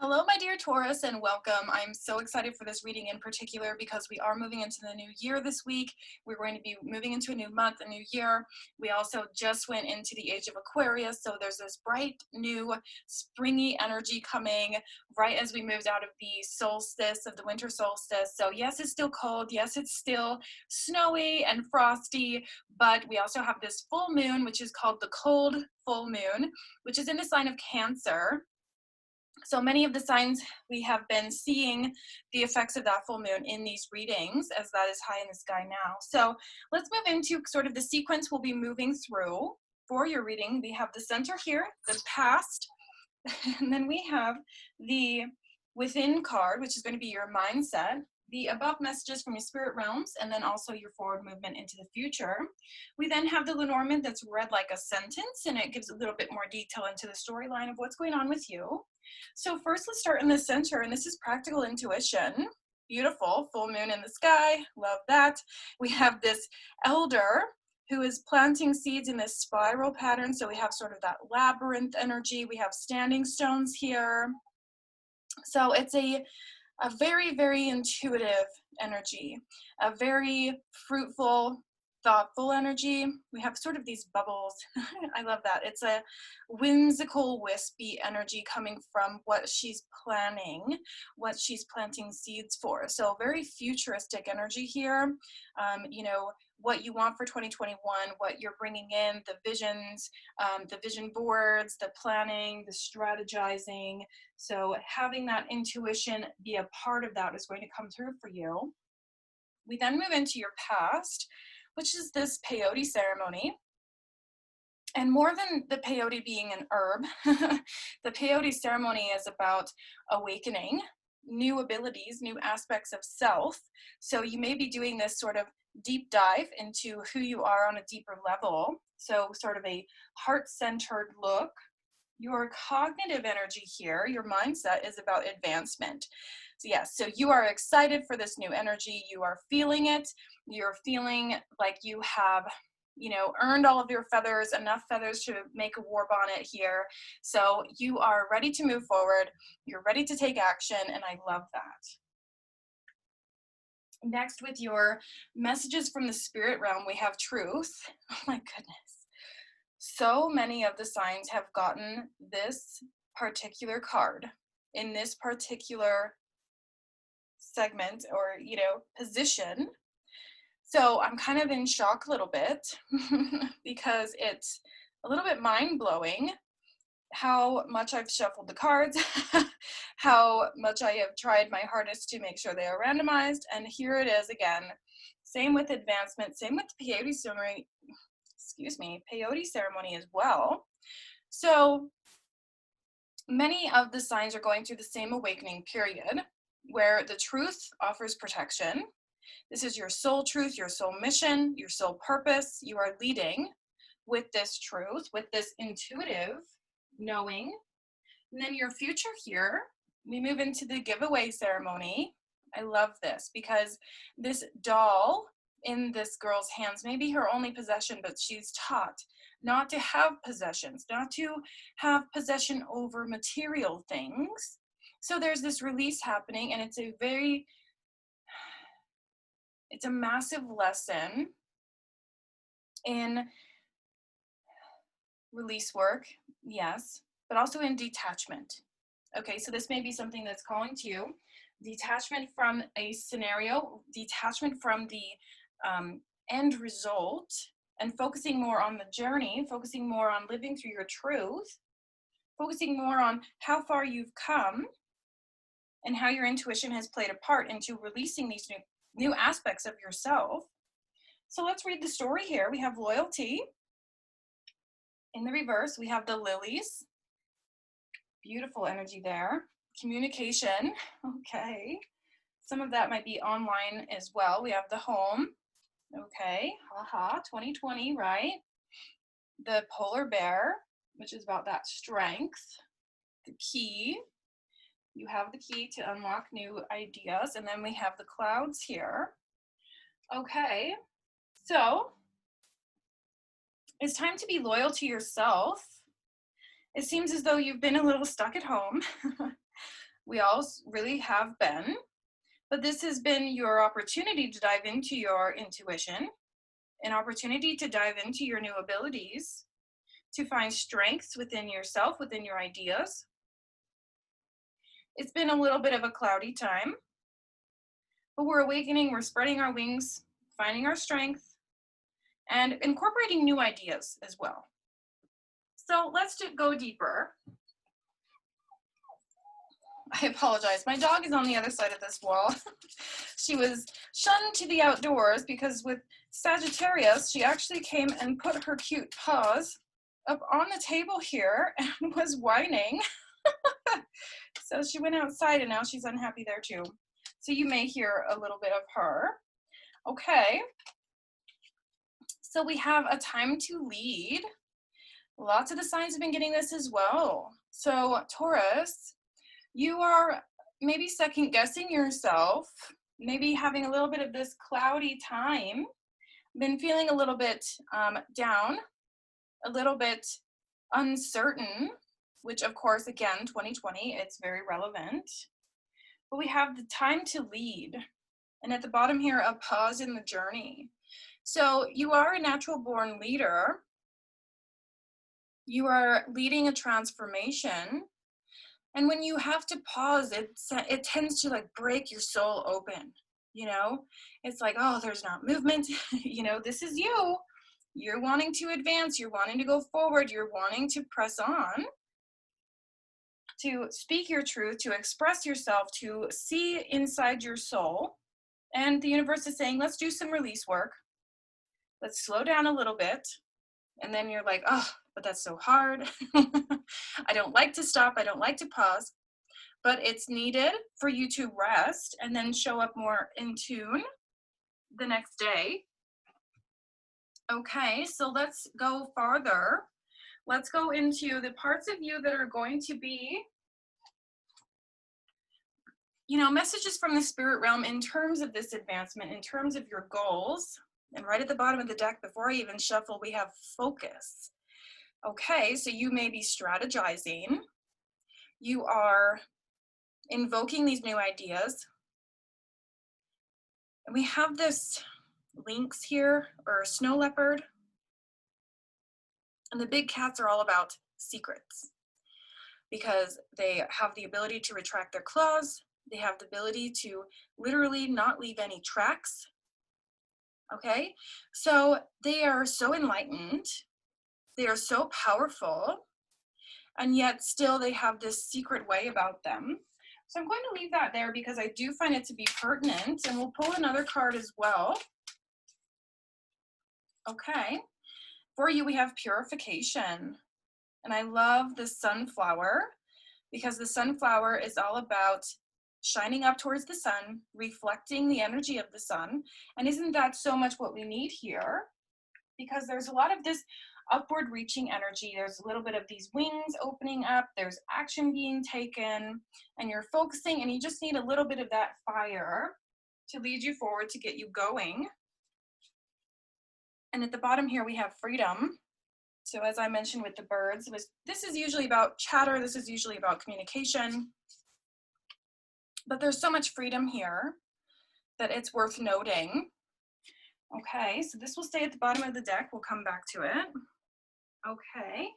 Hello, my dear Taurus, and welcome. I'm so excited for this reading in particular because we are moving into the new year this week. We're going to be moving into a new month, a new year. We also just went into the age of Aquarius, so there's this bright, new, springy energy coming right as we moved out of the solstice, of the winter solstice. So yes, it's still cold. Yes, it's still snowy and frosty, but we also have this full moon, which is called the cold full moon, which is in the sign of Cancer. So many of the signs we have been seeing the effects of that full moon in these readings, as that is high in the sky now. So let's move into sort of the sequence we'll be moving through for your reading. We have the center here, the past, and then we have the within card, which is going to be your mindset, the above messages from your spirit realms, and then also your forward movement into the future. We then have the Lenormand that's read like a sentence, and it gives a little bit more detail into the storyline of what's going on with you. So first, let's start in the center, and this is practical intuition. Beautiful, full moon in the sky, love that. We have this elder who is planting seeds in this spiral pattern, so we have sort of that labyrinth energy. We have standing stones here. So it's a very, very intuitive energy, a very fruitful, thoughtful energy. We have sort of these bubbles. I love that. It's a whimsical, wispy energy coming from what she's planning, what she's planting seeds for. So very futuristic energy here. You know, what you want for 2021, what you're bringing in, the visions, the vision boards, the planning, the strategizing. So having that intuition be a part of that is going to come through for you. We then move into your past, which is this peyote ceremony. And more than the peyote being an herb, the peyote ceremony is about awakening, new abilities, new aspects of self. So you may be doing this sort of deep dive into who you are on a deeper level. So sort of a heart-centered look. Your cognitive energy here, your mindset, is about advancement. So yes, so you are excited for this new energy. You are feeling it. You're feeling like you have, you know, earned all of your feathers, enough feathers to make a war bonnet here. So you are ready to move forward. You're ready to take action, and I love that. Next, with your messages from the spirit realm, we have truth. Oh my goodness. So many of the signs have gotten this particular card in this particular segment or, you know, position. So I'm kind of in shock a little bit because it's a little bit mind-blowing how much I've shuffled the cards, how much I have tried my hardest to make sure they are randomized, and here it is again. Same with advancement, same with the peyote ceremony, peyote ceremony as well. So many of the signs are going through the same awakening period where the truth offers protection. This is your soul truth, your soul mission, your soul purpose. You are leading with this truth, with this intuitive knowing. And then your future here, we move into the giveaway ceremony. I love this because this doll in this girl's hands may be her only possession, but she's taught not to have possessions, not to have possession over material things. So there's this release happening, and it's a massive lesson in release work, yes, but also in detachment. Okay, so this may be something that's calling to you. Detachment from a scenario, detachment from the end result, and focusing more on the journey, focusing more on living through your truth, focusing more on how far you've come and how your intuition has played a part into releasing these new aspects of yourself. So let's read the story here. We have loyalty. In the reverse, we have the lilies. Beautiful energy there. Communication. Okay. Some of that might be online as well. We have the home. Okay. Haha. 2020, right? The polar bear, which is about that strength. The key. You have the key to unlock new ideas. And then we have the clouds here. Okay. So it's time to be loyal to yourself. It seems as though you've been a little stuck at home. We all really have been, but this has been your opportunity to dive into your intuition, an opportunity to dive into your new abilities, to find strengths within yourself, within your ideas. It's been a little bit of a cloudy time, but we're awakening, we're spreading our wings, finding our strength, and incorporating new ideas as well. So let's go deeper. I apologize. My dog is on the other side of this wall. She was shunned to the outdoors because with Sagittarius, she actually came and put her cute paws up on the table here and was whining. So she went outside and now she's unhappy there too. So you may hear a little bit of her. Okay. So we have a time to lead. Lots of the signs have been getting this as well. So Taurus, you are maybe second guessing yourself, maybe having a little bit of this cloudy time, been feeling a little bit down, a little bit uncertain, which of course, again, 2020, it's very relevant. But we have the time to lead. And at the bottom here, a pause in the journey. So you are a natural born leader. You are leading a transformation. And when you have to pause, it tends to like break your soul open, you know? It's like, oh, there's not movement. You know, this is you. You're wanting to advance. You're wanting to go forward. You're wanting to press on, to speak your truth, to express yourself, to see inside your soul. And the universe is saying, let's do some release work. Let's slow down a little bit. And then you're like, oh, but that's so hard. I don't like to stop. I don't like to pause. But it's needed for you to rest and then show up more in tune the next day. Okay, so let's go farther. Let's go into the parts of you that are going to be, you know, messages from the spirit realm in terms of this advancement, in terms of your goals. And right at the bottom of the deck, before I even shuffle, we have focus. Okay, so you may be strategizing. You are invoking these new ideas. And we have this lynx here, or snow leopard. And the big cats are all about secrets because they have the ability to retract their claws. They have the ability to literally not leave any tracks. Okay, so they are so enlightened. They are so powerful. And yet still they have this secret way about them. So I'm going to leave that there because I do find it to be pertinent, and we'll pull another card as well. Okay, for you we have purification. And I love the sunflower because the sunflower is all about shining up towards the sun, reflecting the energy of the sun. And isn't that so much what we need here? Because there's a lot of this upward reaching energy. There's a little bit of these wings opening up. There's action being taken, and you're focusing, and you just need a little bit of that fire to lead you forward, to get you going. And at the bottom here, we have freedom. So as I mentioned with the birds, this is usually about chatter. This is usually about communication. But there's so much freedom here that it's worth noting. Okay, so this will stay at the bottom of the deck. We'll come back to it. Okay.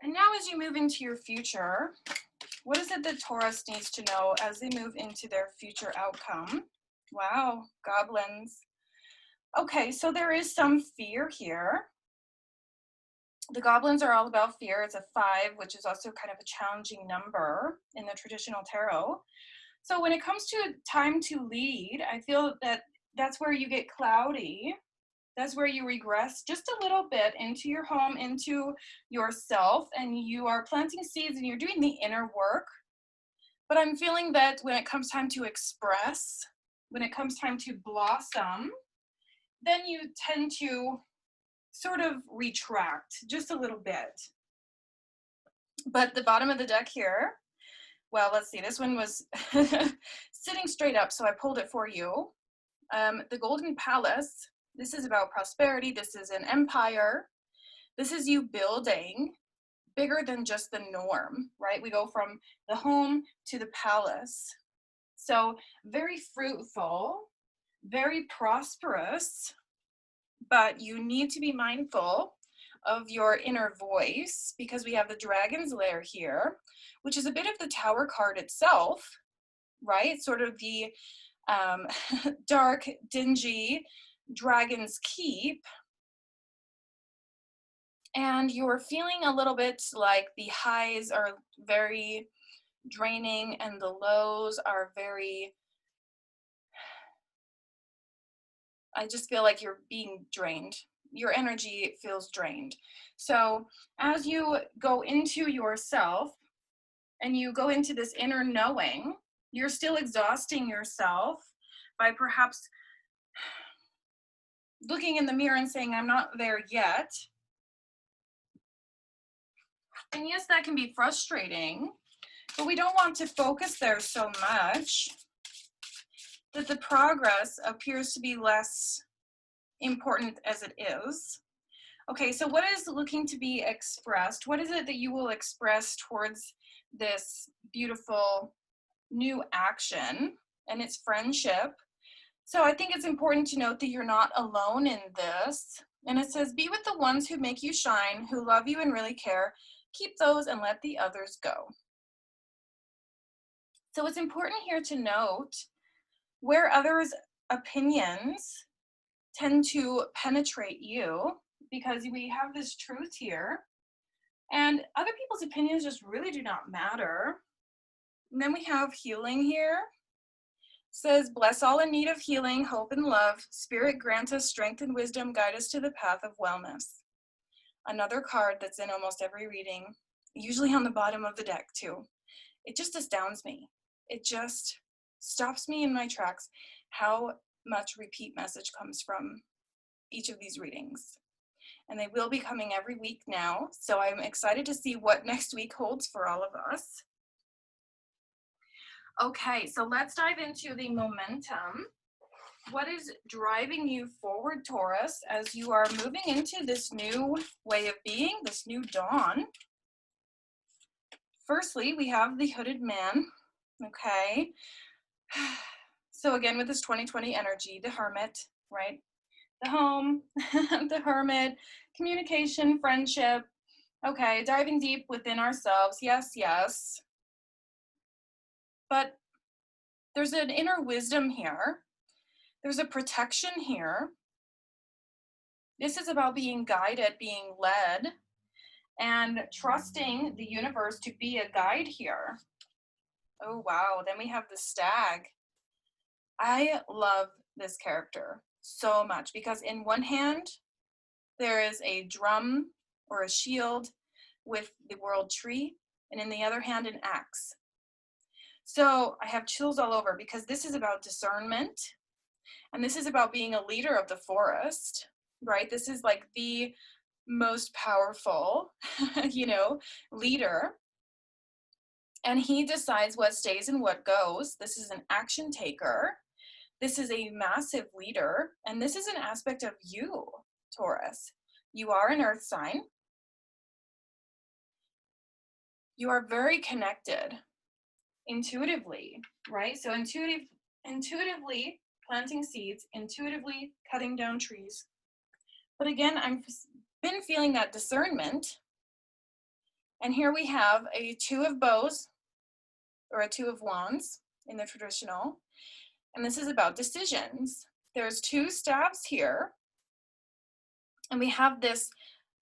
And now as you move into your future, what is it that Taurus needs to know as they move into their future outcome? Wow, goblins. Okay, so there is some fear here. The goblins are all about fear. It's a 5, which is also kind of a challenging number in the traditional tarot. So when it comes to time to lead, I feel that that's where you get cloudy. That's where you regress just a little bit into your home, into yourself, and you are planting seeds and you're doing the inner work. But I'm feeling that when it comes time to express, when it comes time to blossom, then you tend to sort of retract just a little bit. But the bottom of the deck here, well, let's see, this one was sitting straight up, so I pulled it for you. The Golden Palace, this is about prosperity. This is an empire. This is you building bigger than just the norm, right? We go from the home to the palace. So very fruitful, very prosperous, but you need to be mindful of your inner voice because we have the dragon's lair here, which is a bit of the Tower card itself, right? Sort of the dark, dingy dragon's keep. And you're feeling a little bit like the highs are very draining and the lows are very, I just feel like you're being drained. Your energy feels drained. So as you go into yourself and you go into this inner knowing, you're still exhausting yourself by perhaps looking in the mirror and saying, I'm not there yet. And yes, that can be frustrating, but we don't want to focus there so much that the progress appears to be less important as it is. Okay, so what is looking to be expressed? What is it that you will express towards this beautiful new action? And it's friendship. So I think it's important to note that you're not alone in this. And it says, be with the ones who make you shine, who love you and really care. Keep those and let the others go. So it's important here to note where others' opinions tend to penetrate you, because we have this truth here, and other people's opinions just really do not matter. And then we have healing here. It says, bless all in need of healing, hope and love. Spirit grant us strength and wisdom, guide us to the path of wellness. Another card that's in almost every reading, usually on the bottom of the deck too. It just astounds me. It just stops me in my tracks how much repeat message comes from each of these readings. And they will be coming every week now, so I'm excited to see what next week holds for all of us. Okay, so let's dive into the momentum. What is driving you forward, Taurus, as you are moving into this new way of being, this new dawn? Firstly, we have the hooded man. Okay. So again, with this 2020 energy, the hermit, right? The home, the hermit, communication, friendship. Okay, diving deep within ourselves. Yes, yes. But there's an inner wisdom here. There's a protection here. This is about being guided, being led, and trusting the universe to be a guide here. Oh, wow. Then we have the stag. I love this character so much because in one hand, there is a drum or a shield with the world tree, and in the other hand, an axe. So I have chills all over because this is about discernment, and this is about being a leader of the forest, right? This is like the most powerful, leader. And he decides what stays and what goes. This is an action taker. This is a massive leader. And this is an aspect of you, Taurus. You are an earth sign. You are very connected intuitively, right? So intuitively planting seeds, intuitively cutting down trees. But again, I've been feeling that discernment. And here we have a two of bows, or a two of wands in the traditional. And this is about decisions. There's two staves here. And we have this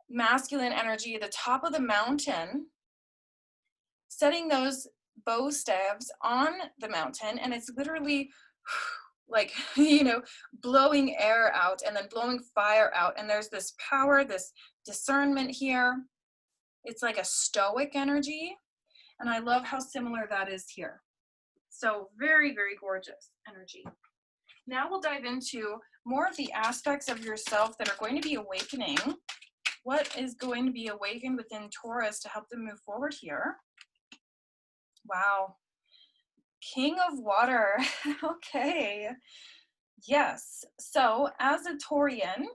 masculine energy at the top of the mountain, setting those bow staves on the mountain. And it's literally like, blowing air out and then blowing fire out. And there's this power, this discernment here. It's like a stoic energy. And I love how similar that is here. So very, very gorgeous energy. Now we'll dive into more of the aspects of yourself that are going to be awakening. What is going to be awakened within Taurus to help them move forward here? Wow. King of Water. Okay. Yes. So as a Taurian,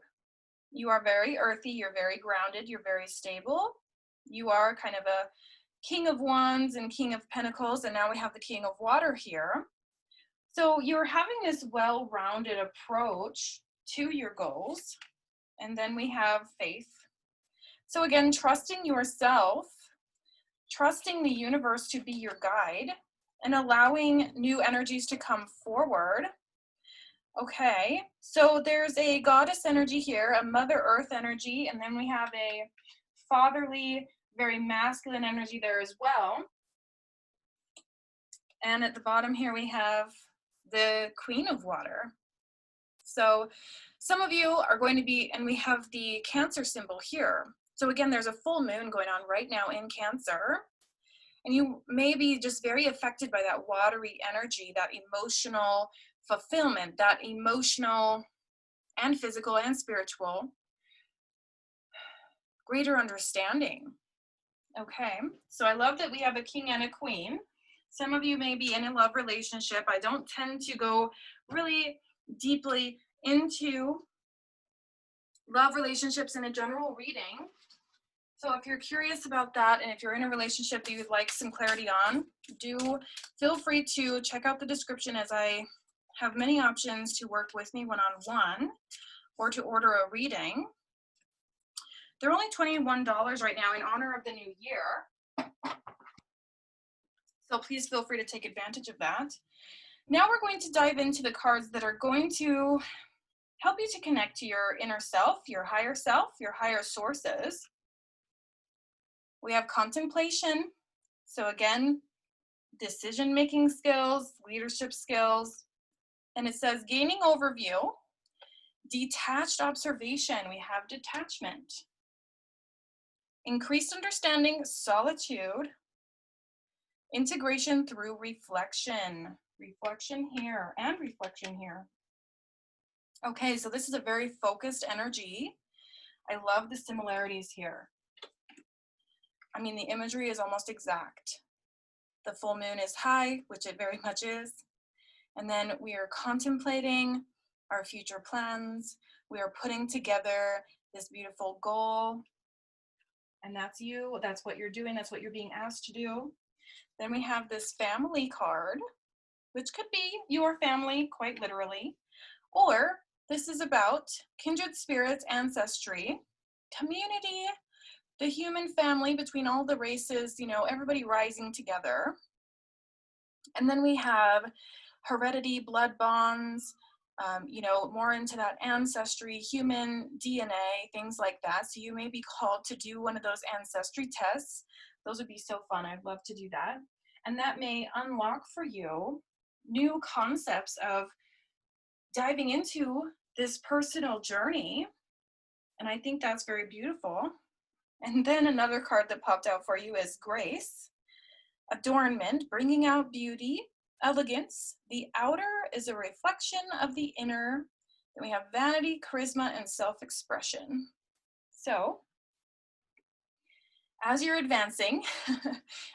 you are very earthy, you're very grounded, you're very stable. You are kind of a King of Wands and King of Pentacles, and now we have the King of Water here. So you're having this well-rounded approach to your goals. And then we have faith. So again, trusting yourself, trusting the universe to be your guide, and allowing new energies to come forward. Okay, so there's a goddess energy here, a Mother Earth energy, and then we have a fatherly, very masculine energy there as well. And at the bottom here we have the Queen of Water. So some of you are going to be, and we have the Cancer symbol here. So again, there's a full moon going on right now in Cancer. And you may be just very affected by that watery energy, that emotional fulfillment, that emotional and physical and spiritual greater understanding. Okay, so I love that we have a king and a queen. Some of you may be in a love relationship. I don't tend to go really deeply into love relationships in a general reading. So if you're curious about that, and if you're in a relationship that you'd like some clarity on, do feel free to check out the description, as I have many options to work with me one-on-one or to order a reading. They're only $21 right now in honor of the new year. So please feel free to take advantage of that. Now we're going to dive into the cards that are going to help you to connect to your inner self, your higher sources. We have contemplation. So again, decision-making skills, leadership skills. And it says gaining overview, detached observation. We have detachment. Increased understanding, solitude. Integration through reflection. Reflection here and reflection here. Okay, so this is a very focused energy. I love the similarities here. I mean, the imagery is almost exact. The full moon is high, which it very much is. And then we are contemplating our future plans. We are putting together this beautiful goal. And that's you, that's what you're doing, that's what you're being asked to do. Then we have this family card, which could be your family, quite literally. Or this is about kindred spirits, ancestry, community, the human family between all the races, you know, everybody rising together. And then we have heredity, blood bonds, you know, more into that ancestry, human DNA, things like that. So you may be called to do one of those ancestry tests. Those would be so fun. I'd love to do that. And that may unlock for you new concepts of diving into this personal journey. And I think that's very beautiful. And then another card that popped out for you is grace, adornment, bringing out beauty, elegance. The outer is a reflection of the inner. Then we have vanity, charisma, and self-expression. So as you're advancing,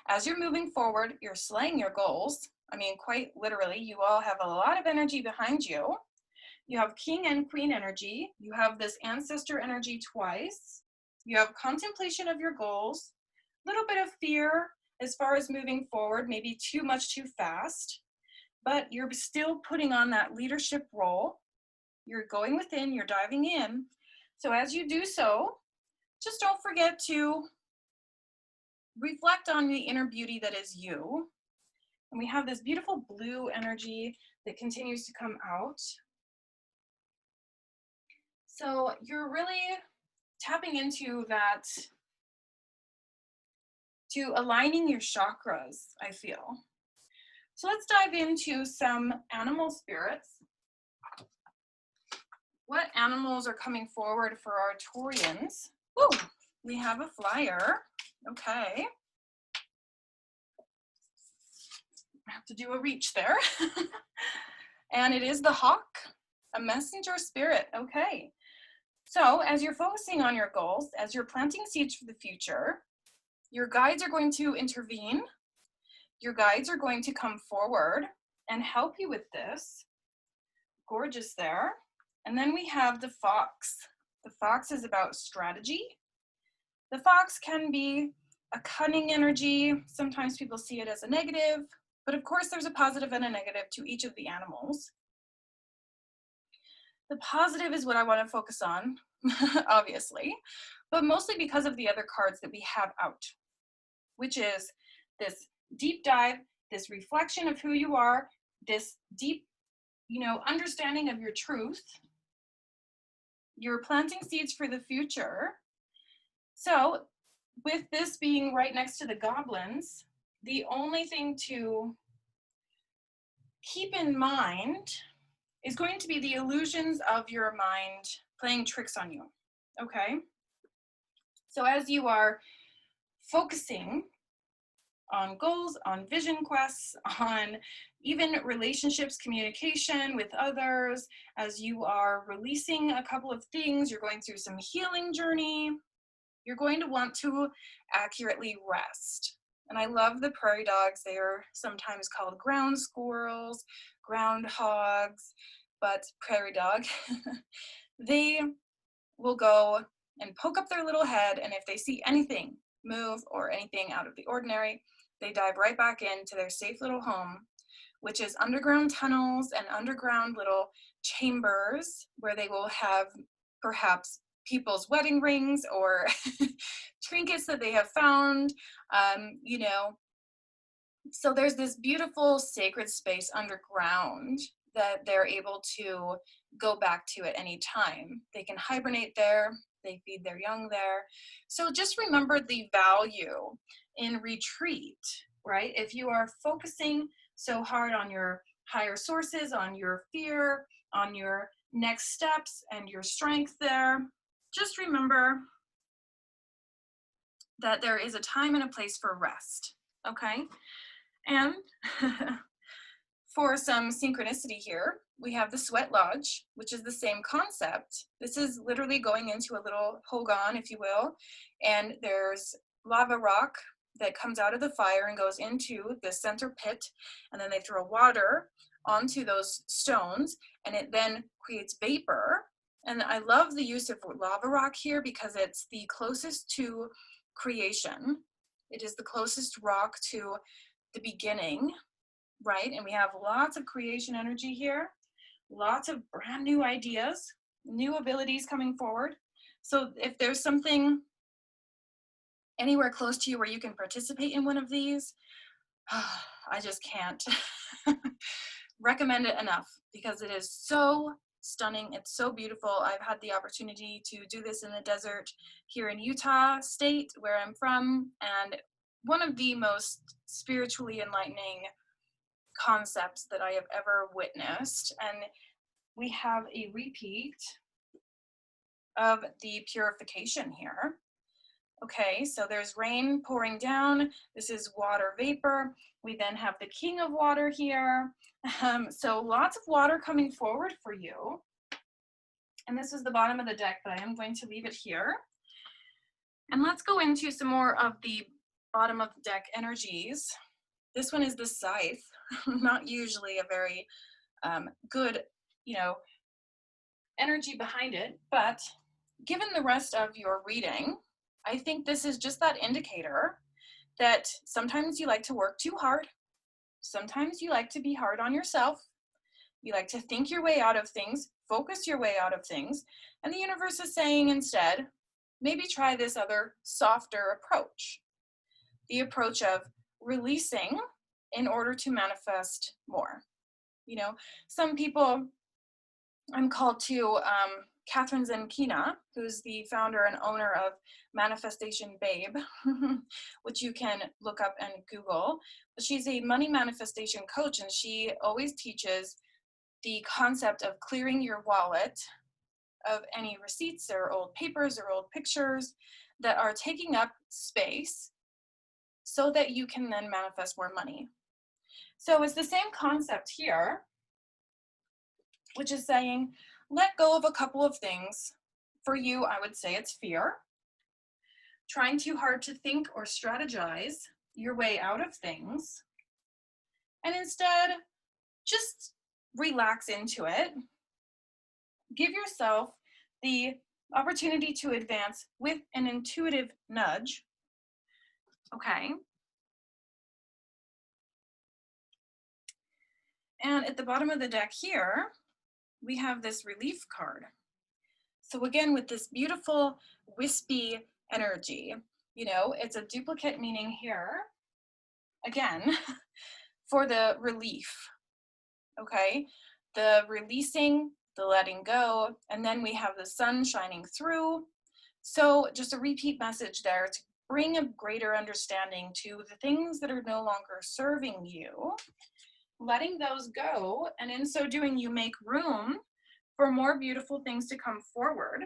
as you're moving forward, you're slaying your goals. I mean, quite literally, you all have a lot of energy behind you. You have king and queen energy. You have this ancestor energy twice. You have contemplation of your goals, a little bit of fear as far as moving forward, maybe too much too fast, but you're still putting on that leadership role. You're going within, you're diving in. So as you do so, just don't forget to reflect on the inner beauty that is you. And we have this beautiful blue energy that continues to come out. So you're really tapping into that, to aligning your chakras, I feel. So let's dive into some animal spirits. What animals are coming forward for our Taurians? Ooh, we have a flyer. Okay. I have to do a reach there. And it is the hawk, a messenger spirit. Okay. So as you're focusing on your goals, as you're planting seeds for the future, your guides are going to intervene. Your guides are going to come forward and help you with this. Gorgeous there. And then we have the fox. The fox is about strategy, The fox can be a cunning energy. Sometimes people see it as a negative, but of course there's a positive and a negative to each of the animals. The positive is what I want to focus on, obviously, but mostly because of the other cards that we have out, which is this deep dive, this reflection of who you are, this deep, understanding of your truth. You're planting seeds for the future. So with this being right next to the goblins, the only thing to keep in mind is going to be the illusions of your mind playing tricks on you, okay? So as you are focusing on goals, on vision quests, on even relationships, communication with others, as you are releasing a couple of things, you're going through some healing journey, you're going to want to accurately rest. And I love the prairie dogs. They are sometimes called ground squirrels, groundhogs, but prairie dog. They will go and poke up their little head, and if they see anything move or anything out of the ordinary, they dive right back into their safe little home, which is underground tunnels and underground little chambers where they will have perhaps people's wedding rings or trinkets that they have found, So there's this beautiful sacred space underground that they're able to go back to at any time. They can hibernate there, they feed their young there. So just remember the value in retreat, right? If you are focusing so hard on your higher sources, on your fear, on your next steps and your strength there, just remember that there is a time and a place for rest, okay? And for some synchronicity here, we have the Sweat Lodge, which is the same concept. This is literally going into a little hogan, if you will, and there's lava rock that comes out of the fire and goes into the center pit, and then they throw water onto those stones, and it then creates vapor. And I love the use of lava rock here because it's the closest to creation. It is the closest rock to the beginning, right? And we have lots of creation energy here, lots of brand new ideas, new abilities coming forward. So if there's something anywhere close to you where you can participate in one of these, I just can't recommend it enough because it is so stunning. It's so beautiful. I've had the opportunity to do this in the desert here in Utah State, where I'm from, and one of the most spiritually enlightening concepts that I have ever witnessed. And we have a repeat of the purification here. Okay, so there's rain pouring down. This is water vapor. We then have the king of water here. So lots of water coming forward for you. And this is the bottom of the deck, but I am going to leave it here. And let's go into some more of the bottom of the deck energies. This one is the scythe, not usually a very good, energy behind it, but given the rest of your reading, I think this is just that indicator that sometimes you like to work too hard. Sometimes you like to be hard on yourself. You like to think your way out of things, focus your way out of things. And the universe is saying instead, maybe try this other softer approach. The approach of releasing in order to manifest more. Some people, I'm called to Catherine Zenkina, who's the founder and owner of Manifestation Babe, which you can look up and Google. But she's a money manifestation coach, and she always teaches the concept of clearing your wallet of any receipts or old papers or old pictures that are taking up space so that you can then manifest more money. So it's the same concept here, which is saying, let go of a couple of things. For you, I would say it's fear. Trying too hard to think or strategize your way out of things. And instead, just relax into it. Give yourself the opportunity to advance with an intuitive nudge. Okay. And at the bottom of the deck here, we have this relief card. So again, with this beautiful wispy energy, you know, it's a duplicate meaning here, again, for the relief, okay? The releasing, the letting go, and then we have the sun shining through. So just a repeat message there to bring a greater understanding to the things that are no longer serving you, letting those go, and in so doing, you make room for more beautiful things to come forward.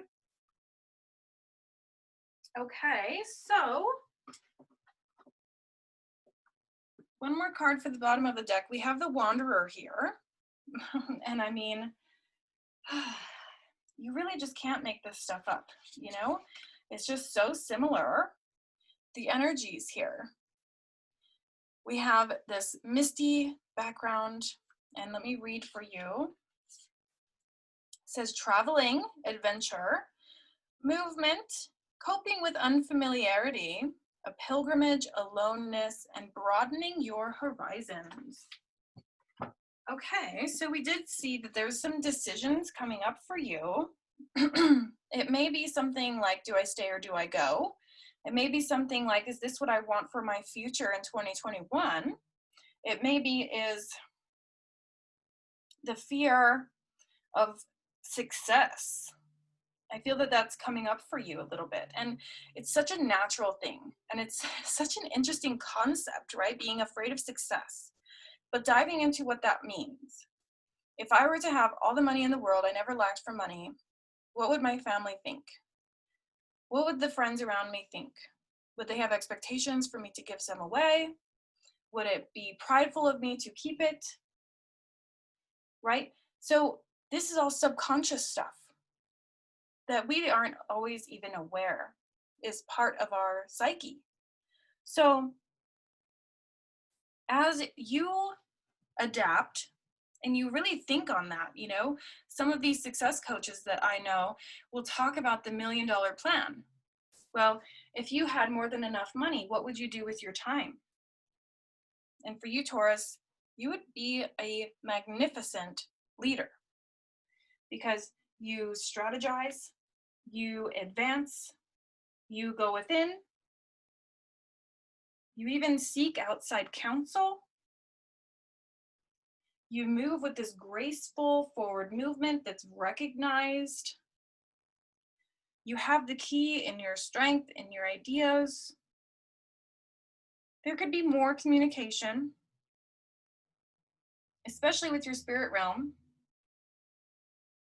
Okay, so one more card for the bottom of the deck. We have the Wanderer here. And I mean, you really just can't make this stuff up, you know? It's just so similar. The energies here. We have this misty background, and let me read for you. It says traveling, adventure, movement, coping with unfamiliarity, a pilgrimage, aloneness, and broadening your horizons. Okay, so we did see that there's some decisions coming up for you. It may be something like, do I stay or do I go? It may be something like, is this what I want for my future in 2021? It maybe is the fear of success. I feel that that's coming up for you a little bit. And it's such a natural thing. And it's such an interesting concept, right? Being afraid of success. But diving into what that means. If I were to have all the money in the world, I never lacked for money, what would my family think? What would the friends around me think? Would they have expectations for me to give some away? Would it be prideful of me to keep it? Right? So this is all subconscious stuff that we aren't always even aware is part of our psyche. So as you adapt and you really think on that, you know, some of these success coaches that I know will talk about the $1 million plan. Well, if you had more than enough money, what would you do with your time? And for you, Taurus, you would be a magnificent leader because you strategize, you advance, you go within, you even seek outside counsel. You move with this graceful forward movement that's recognized. You have the key in your strength, in your ideas. There could be more communication, especially with your spirit realm.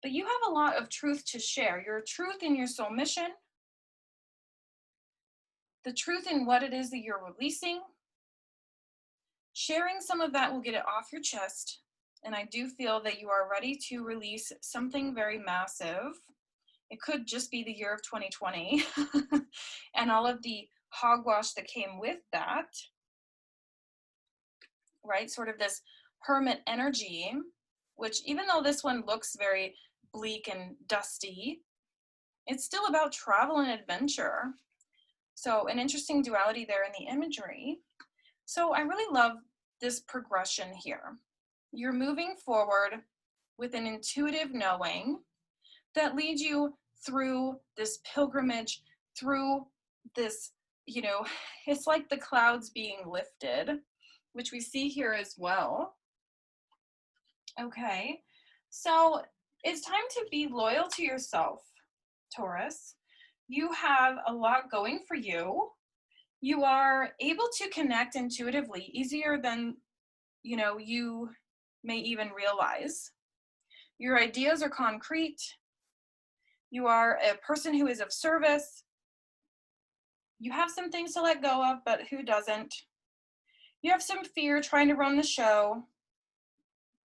But you have a lot of truth to share. Your truth in your soul mission, the truth in what it is that you're releasing. Sharing some of that will get it off your chest. And I do feel that you are ready to release something very massive. It could just be the year of 2020 and all of the hogwash that came with that, right? Sort of this hermit energy, which even though this one looks very bleak and dusty, it's still about travel and adventure. So an interesting duality there in the imagery. So I really love this progression here. You're moving forward with an intuitive knowing that leads you through this pilgrimage, through this, you know, it's like the clouds being lifted, which we see here as well. Okay, so it's time to be loyal to yourself, Taurus. You have a lot going for you. You are able to connect intuitively, easier than, you know, you may even realize. Your ideas are concrete. You are a person who is of service. You have some things to let go of, but who doesn't? You have some fear trying to run the show,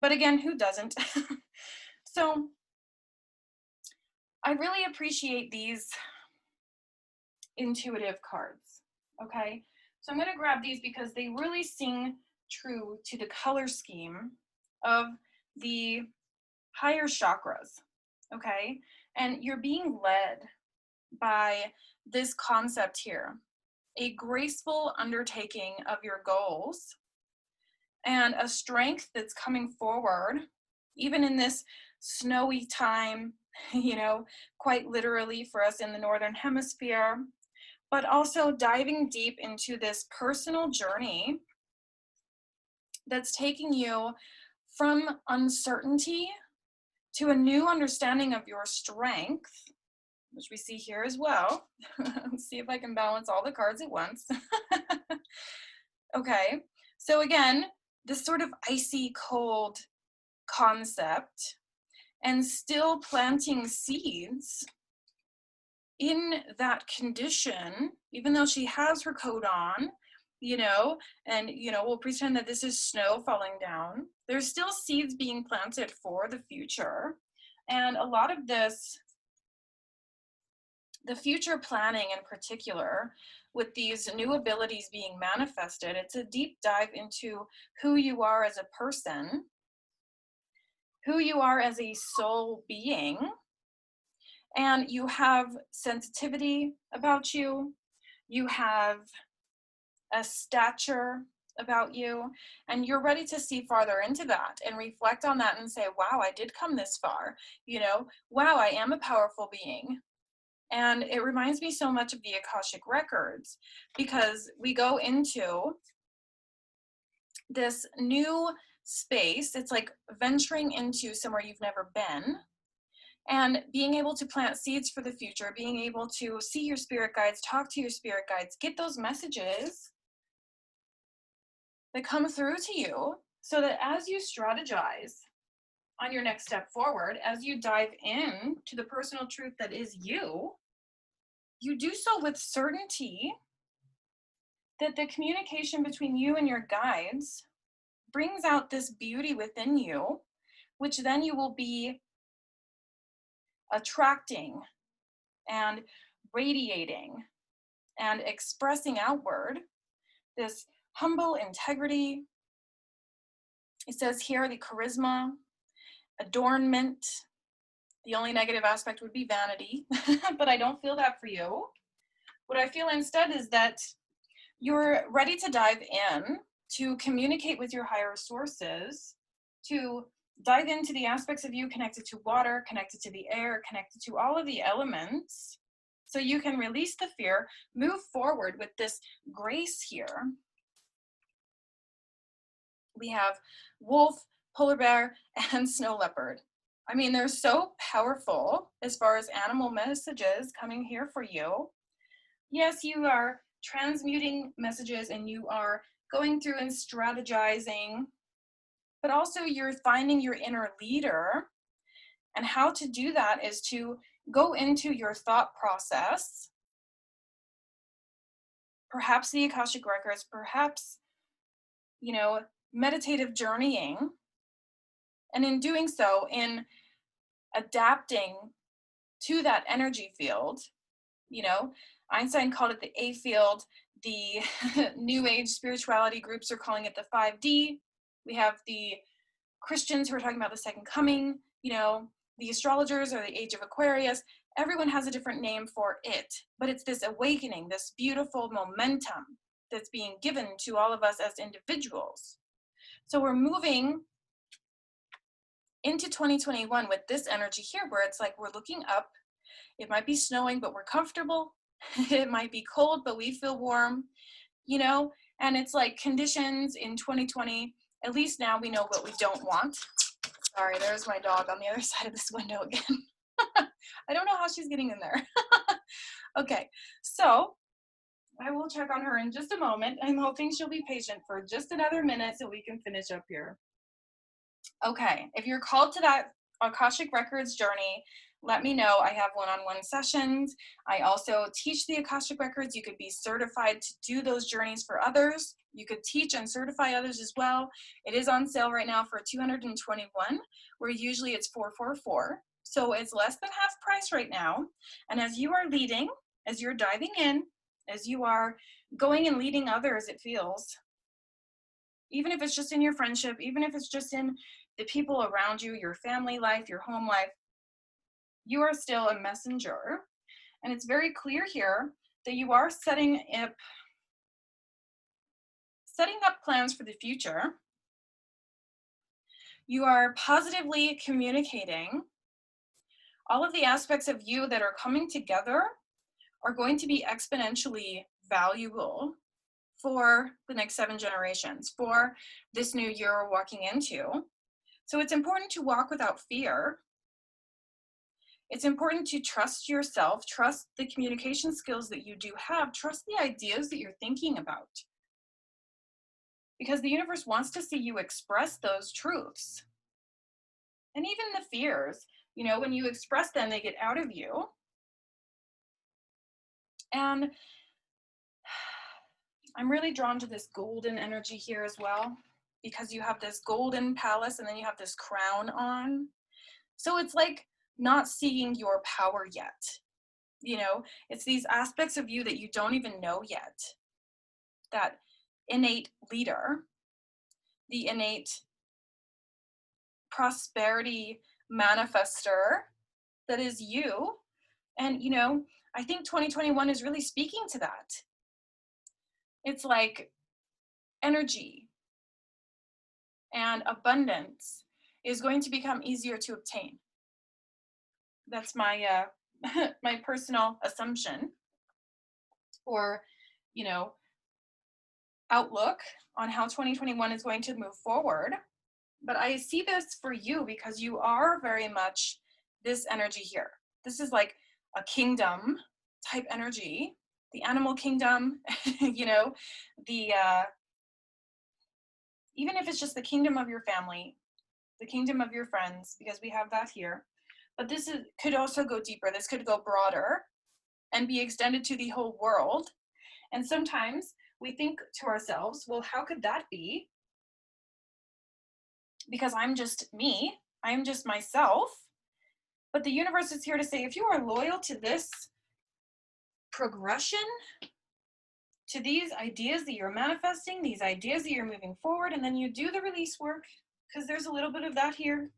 but again, who doesn't? So I really appreciate these intuitive cards, okay? So I'm gonna grab these because they really sing true to the color scheme of the higher chakras, okay? And you're being led by this concept here, a graceful undertaking of your goals and a strength that's coming forward, even in this snowy time, you know, quite literally for us in the Northern Hemisphere, but also diving deep into this personal journey that's taking you from uncertainty to a new understanding of your strength, which we see here as well. Let's see if I can balance all the cards at once. Okay, so again, this sort of icy cold concept, and still planting seeds in that condition, even though she has her coat on, you know, and, you know, we'll pretend that this is snow falling down. There's still seeds being planted for the future. And a lot of this, the future planning in particular, with these new abilities being manifested, it's a deep dive into who you are as a person, who you are as a soul being, and you have sensitivity about you, you have a stature about you, and you're ready to see farther into that and reflect on that and say, wow, I did come this far, you know, wow, I am a powerful being. And it reminds me so much of the Akashic Records, because we go into this new space. It's like venturing into somewhere you've never been, and being able to plant seeds for the future, being able to see your spirit guides, talk to your spirit guides, get those messages that come through to you, so that as you strategize on your next step forward, as you dive in to the personal truth that is you, you do so with certainty that the communication between you and your guides brings out this beauty within you, which then you will be attracting and radiating and expressing outward this humble integrity. It says here the charisma, adornment. The only negative aspect would be vanity, but I don't feel that for you. What I feel instead is that you're ready to dive in, to communicate with your higher sources, to dive into the aspects of you connected to water, connected to the air, connected to all of the elements, so you can release the fear, move forward with this grace here. We have wolf, polar bear, and snow leopard. I mean, they're so powerful as far as animal messages coming here for you. Yes, you are transmuting messages and you are going through and strategizing, but also you're finding your inner leader. And how to do that is to go into your thought process, perhaps the Akashic Records, perhaps, you know, meditative journeying. And in doing so, in adapting to that energy field, you know, Einstein called it the A field. The New Age spirituality groups are calling it the 5D. We have the Christians who are talking about the second coming, you know, the astrologers are the age of Aquarius. Everyone has a different name for it, but it's this awakening, this beautiful momentum that's being given to all of us as individuals. So we're moving into 2021 with this energy here, where it's like we're looking up. It might be snowing, but we're comfortable. It might be cold, but we feel warm, you know, and it's like conditions in 2020, at least now we know what we don't want. Sorry, there's my dog on the other side of this window again. I don't know how she's getting in there. Okay, so I will check on her in just a moment. I'm hoping she'll be patient for just another minute so we can finish up here. Okay, if you're called to that Akashic Records journey, let me know. I have one-on-one sessions. I also teach the Akashic Records. You could be certified to do those journeys for others. You could teach and certify others as well. It is on sale right now for $221, where usually it's $444. So it's less than half price right now. And as you are leading, as you're diving in, as you are going and leading others, it feels, even if it's just in your friendship, even if it's just in the people around you, your family life, your home life, you are still a messenger. And it's very clear here that you are setting up plans for the future. You are positively communicating. All of the aspects of you that are coming together are going to be exponentially valuable for the next 7 generations, for this new year we're walking into. So it's important to walk without fear. It's important to trust yourself, trust the communication skills that you do have, trust the ideas that you're thinking about. Because the universe wants to see you express those truths. And even the fears, you know, when you express them, they get out of you. And I'm really drawn to this golden energy here as well, because you have this golden palace and then you have this crown on. So it's like not seeing your power yet. You know, it's these aspects of you that you don't even know yet. That innate leader, the innate prosperity manifester that is you. And, you know, I think 2021 is really speaking to that. It's like energy and abundance is going to become easier to obtain. That's my my personal assumption, or, you know, outlook on how 2021 is going to move forward. But I see this for you because you are very much this energy here. This is like a kingdom type energy, the animal kingdom, you know, the even if it's just the kingdom of your family, the kingdom of your friends, because we have that here. But this could also go deeper. This could go broader and be extended to the whole world. And sometimes we think to ourselves, well, how could that be? Because I'm just me, I'm just myself. But the universe is here to say, if you are loyal to this progression, to these ideas that you're manifesting, these ideas that you're moving forward, and then you do the release work, because there's a little bit of that here.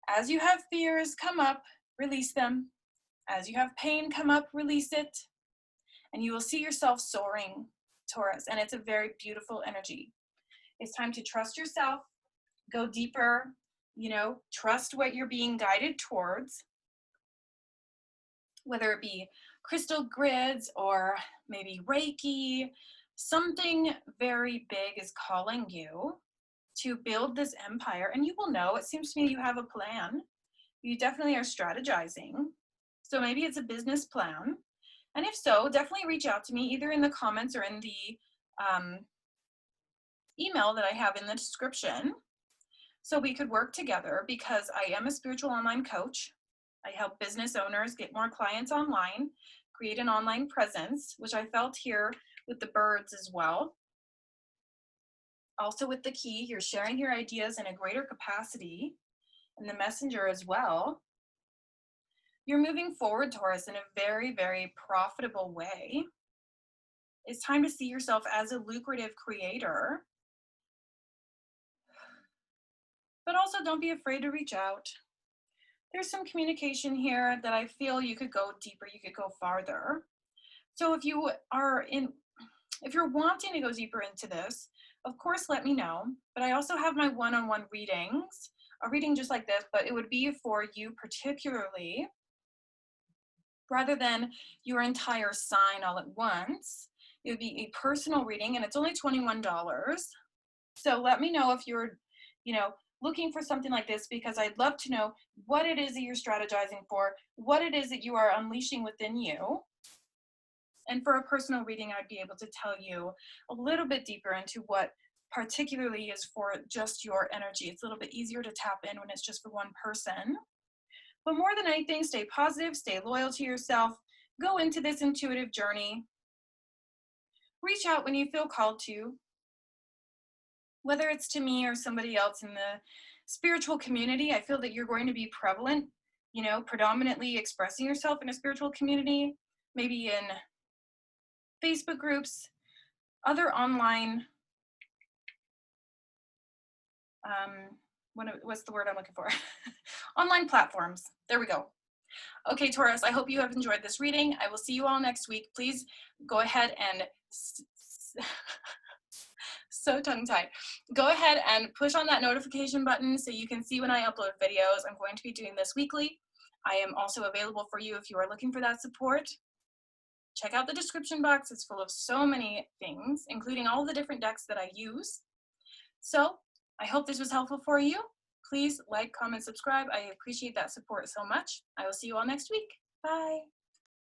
As you have fears come up, release them. As you have pain come up, release it. And you will see yourself soaring, Taurus. And it's a very beautiful energy. It's time to trust yourself, go deeper, you know, trust what you're being guided towards, whether it be crystal grids or maybe Reiki. Something very big is calling you to build this empire, and you will know. It seems to me you have a plan. You definitely are strategizing. So maybe it's a business plan. And if so, definitely reach out to me either in the comments or in the email that I have in the description, so we could work together, because I am a spiritual online coach. I help business owners get more clients online, create an online presence, which I felt here with the birds as well. Also with the key, you're sharing your ideas in a greater capacity, and the messenger as well. You're moving forward, Taurus, in a very, very profitable way. It's time to see yourself as a lucrative creator. But also don't be afraid to reach out. There's some communication here that I feel you could go deeper, you could go farther. So if you're wanting to go deeper into this, of course, let me know. But I also have my one-on-one readings, a reading just like this, but it would be for you particularly, rather than your entire sign all at once. It would be a personal reading, and it's only $21. So let me know if you're, you know, looking for something like this, because I'd love to know what it is that you're strategizing for, what it is that you are unleashing within you. And for a personal reading, I'd be able to tell you a little bit deeper into what particularly is for just your energy. It's a little bit easier to tap in when it's just for one person. But more than anything, stay positive, stay loyal to yourself, go into this intuitive journey. Reach out when you feel called to, whether it's to me or somebody else in the spiritual community. I feel that you're going to be prevalent, you know, predominantly expressing yourself in a spiritual community, maybe in Facebook groups, other online, what's the word I'm looking for? Online platforms. There we go. Okay, Taurus, I hope you have enjoyed this reading. I will see you all next week. Please go ahead and so tongue-tied. Go ahead and push on that notification button so you can see when I upload videos. I'm going to be doing this weekly. I am also available for you if you are looking for that support. Check out the description box. It's full of so many things, including all the different decks that I use. So I hope this was helpful for you. Please like, comment, subscribe. I appreciate that support so much. I will see you all next week. Bye.